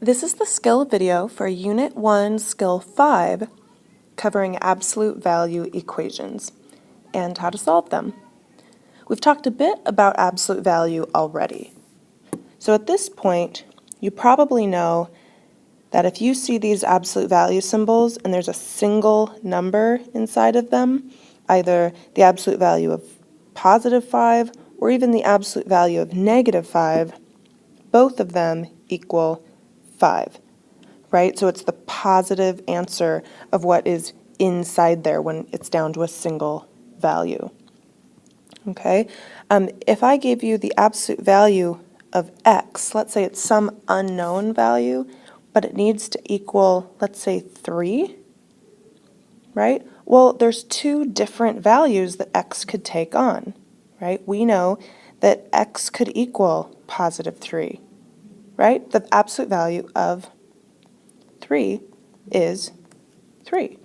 This is the skill video for Unit 1, Skill 5, covering absolute value equations and how to solve them. We've talked a bit about absolute value already. So at this point, you probably know that if you see these absolute value symbols and there's a single number inside of them, either the absolute value of positive 5 or even the absolute value of negative 5, both of them equal 5, right? So it's the positive answer of what is inside there when it's down to a single value. Okay? If I gave you the absolute value of x, let's say it's some unknown value, but it needs to equal, let's say, 3, right? Well, there's two different values that x could take on, right? We know that x could equal positive 3, right? The absolute value of 3 is 3.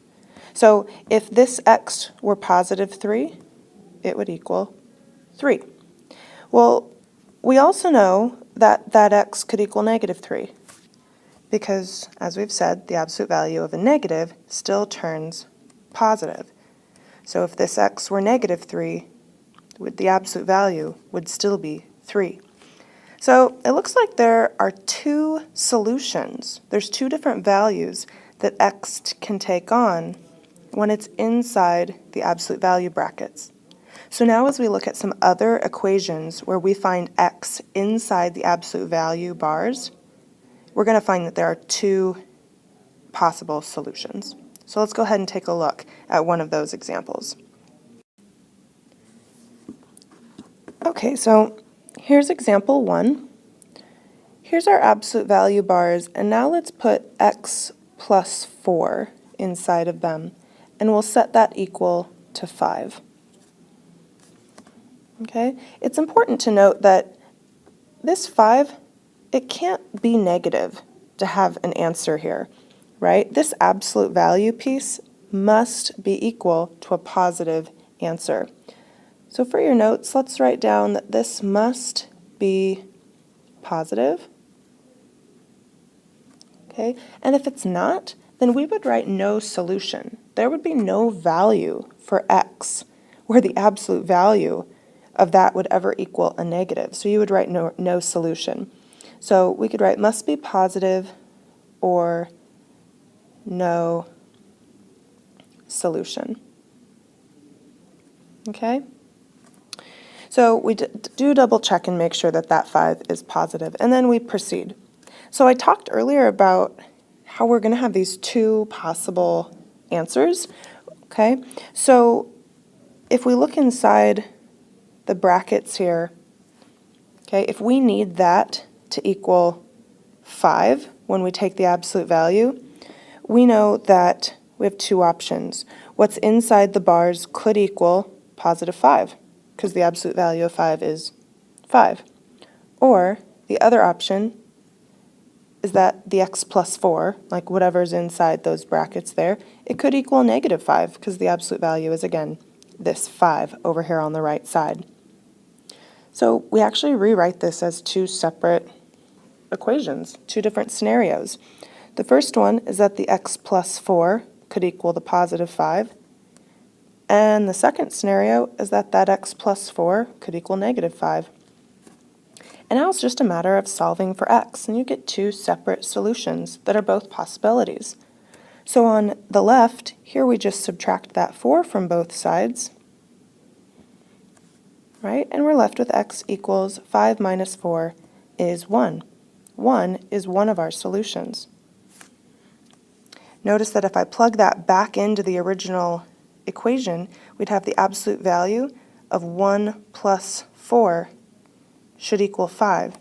So if this x were positive 3, it would equal 3. Well, we also know that that x could equal negative 3 because, as we've said, the absolute value of a negative still turns positive. So if this x were negative 3, the absolute value would still be 3. So it looks like there are two solutions. There's two different values that x can take on when it's inside the absolute value brackets. So now as we look at some other equations where we find x inside the absolute value bars, we're going to find that there are two possible solutions. So let's go ahead and take a look at one of those examples. Okay, so here's example 1. Here's our absolute value bars, and now let's put x plus 4 inside of them, and we'll set that equal to 5. Okay, it's important to note that this 5, it can't be negative to have an answer here, right? This absolute value piece must be equal to a positive answer. So for your notes, let's write down that this must be positive. Okay, and if it's not, then we would write no solution. There would be no value for x where the absolute value of that would ever equal a negative. So you would write no solution. So we could write must be positive or no solution. Okay? So we do double check and make sure that that 5 is positive, and then we proceed. So I talked earlier about how we're going to have these two possible answers. Okay? So if we look inside the brackets here, okay, if we need that to equal 5 when we take the absolute value, we know that we have two options. What's inside the bars could equal positive 5 because the absolute value of 5 is 5. Or the other option is that the x plus 4, like whatever's inside those brackets there, it could equal negative 5 because the absolute value is, again, this 5 over here on the right side. So we actually rewrite this as two separate equations, two different scenarios. The first one is that the x plus 4 could equal the positive 5. And the second scenario is that that x plus 4 could equal negative 5. And now it's just a matter of solving for x, and you get two separate solutions that are both possibilities. So on the left, here we just subtract that 4 from both sides, right? And we're left with x equals 5 minus 4 is 1. 1 is one of our solutions. Notice that if I plug that back into the original equation, we'd have the absolute value of 1 plus 4 should equal 5.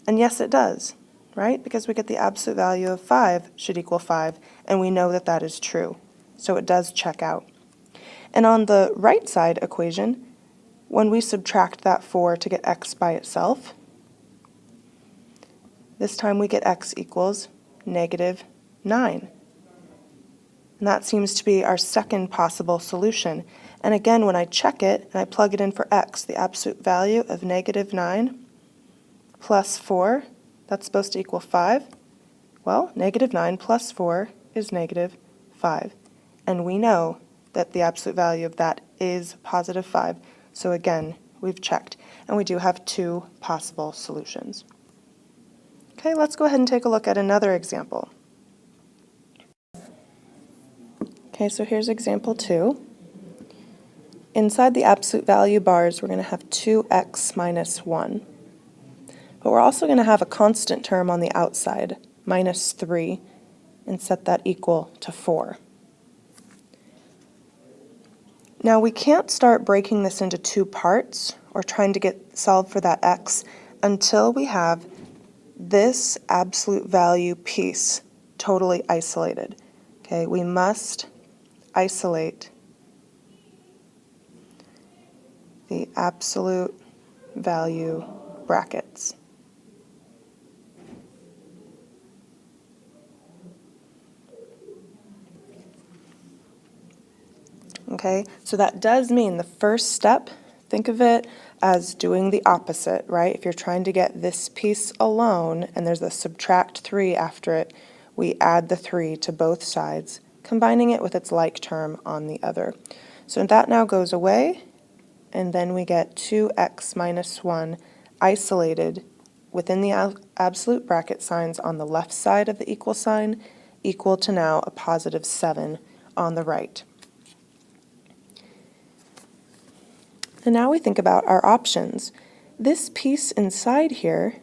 And yes, it does, right? Because we get the absolute value of 5 should equal 5, and we know that that is true. So it does check out. And on the right side equation, when we subtract that 4 to get x by itself, this time we get x equals negative 9. And that seems to be our second possible solution. And again, when I check it and I plug it in for x, the absolute value of negative 9 plus 4, that's supposed to equal 5. Well, negative 9 plus 4 is negative 5. And we know that the absolute value of that is positive 5. So again, we've checked. And we do have two possible solutions. Okay, let's go ahead and take a look at another example. Okay, so here's example 2. Inside the absolute value bars, we're going to have 2x minus 1. But we're also going to have a constant term on the outside, minus 3, and set that equal to 4. Now we can't start breaking this into two parts or trying to solve for that x until we have this absolute value piece totally isolated. Okay, we must isolate the absolute value brackets. Okay, so that does mean the first step, think of it as doing the opposite, right? If you're trying to get this piece alone and there's a subtract 3 after it, we add the 3 to both sides, combining it with its like term on the other. So that now goes away, and then we get 2x minus 1 isolated within the absolute bracket signs on the left side of the equal sign, equal to now a positive 7 on the right. And now we think about our options. This piece inside here,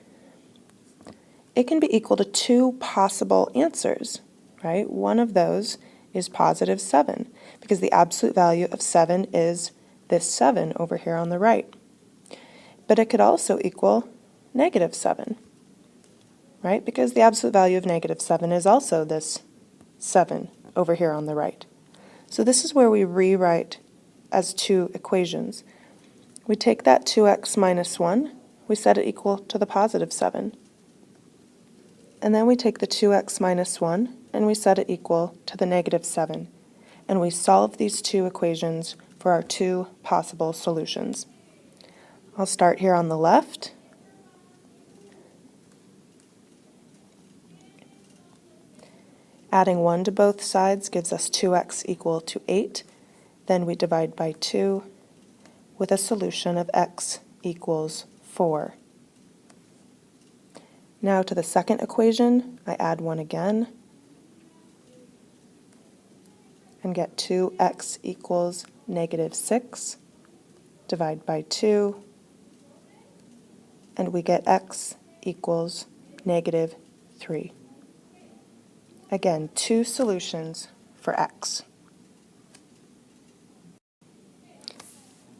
it can be equal to two possible answers, right? One of those is positive 7, because the absolute value of 7 is this 7 over here on the right. But it could also equal negative 7, right? Because the absolute value of negative 7 is also this 7 over here on the right. So this is where we rewrite as two equations. We take that 2x minus 1, we set it equal to the positive 7. And then we take the 2x minus 1 and we set it equal to the negative 7. And we solve these two equations for our two possible solutions. I'll start here on the left. Adding 1 to both sides gives us 2x equal to 8. Then we divide by 2 with a solution of x equals 4. Now to the second equation, I add 1 again and get 2x equals negative 6. Divide by 2, and we get x equals negative 3. Again, two solutions for x.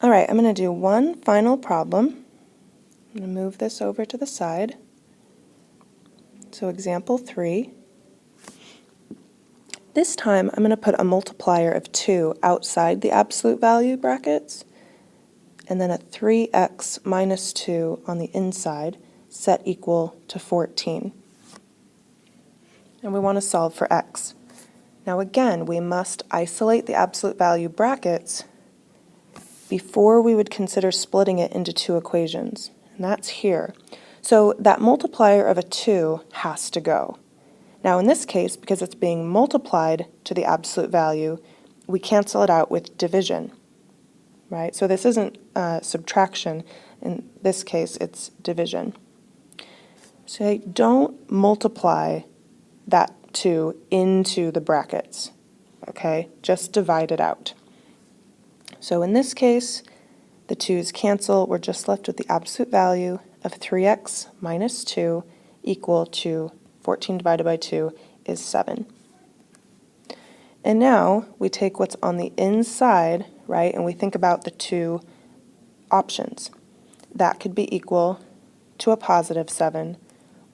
All right, I'm going to do one final problem. I'm going to move this over to the side. So example 3. This time I'm going to put a multiplier of 2 outside the absolute value brackets, and then a 3x minus 2 on the inside, set equal to 14. And we want to solve for x. Now again, we must isolate the absolute value brackets before we would consider splitting it into two equations, and that's here. So that multiplier of a 2 has to go. Now in this case, because it's being multiplied to the absolute value, we cancel it out with division, right? So this isn't subtraction. In this case, it's division. So don't multiply that 2 into the brackets, okay? Just divide it out. So in this case, the 2's cancel. We're just left with the absolute value of 3x minus 2 equal to 14 divided by 2 is 7. And now we take what's on the inside, right, and we think about the two options. That could be equal to a positive 7,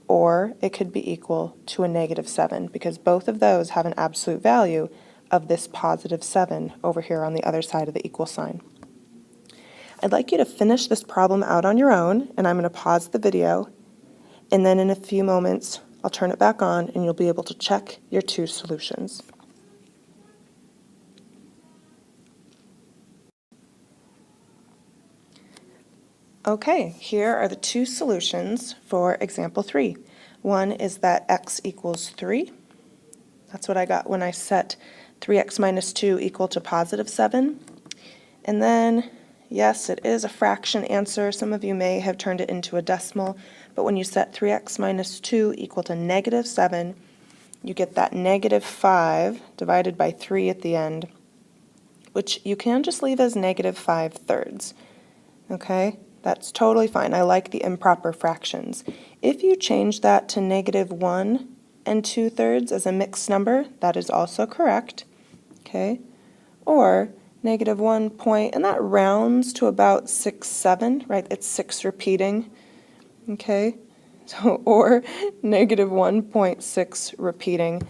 or it could be equal to a negative 7, because both of those have an absolute value of this positive 7 over here on the other side of the equal sign. I'd like you to finish this problem out on your own, and I'm going to pause the video, and then in a few moments I'll turn it back on and you'll be able to check your two solutions. Okay, here are the two solutions for example 3. One is that x equals 3. That's what I got when I set 3x minus 2 equal to positive 7. And then, yes, it is a fraction answer. Some of you may have turned it into a decimal, but when you set 3x minus 2 equal to negative 7, you get that negative 5 divided by 3 at the end, which you can just leave as negative 5/3. Okay? That's totally fine. I like the improper fractions. If you change that to negative 1 and 2/3 as a mixed number, that is also correct. Okay? Or negative 1 point, and that rounds to about 6, 7, right? It's 6 repeating. Okay? So, or negative 1.6 repeating.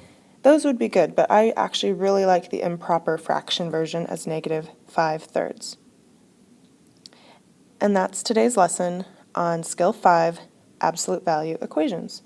Those would be good, but I actually really like the improper fraction version as negative 5/3. And that's today's lesson on Skill 5, absolute value equations.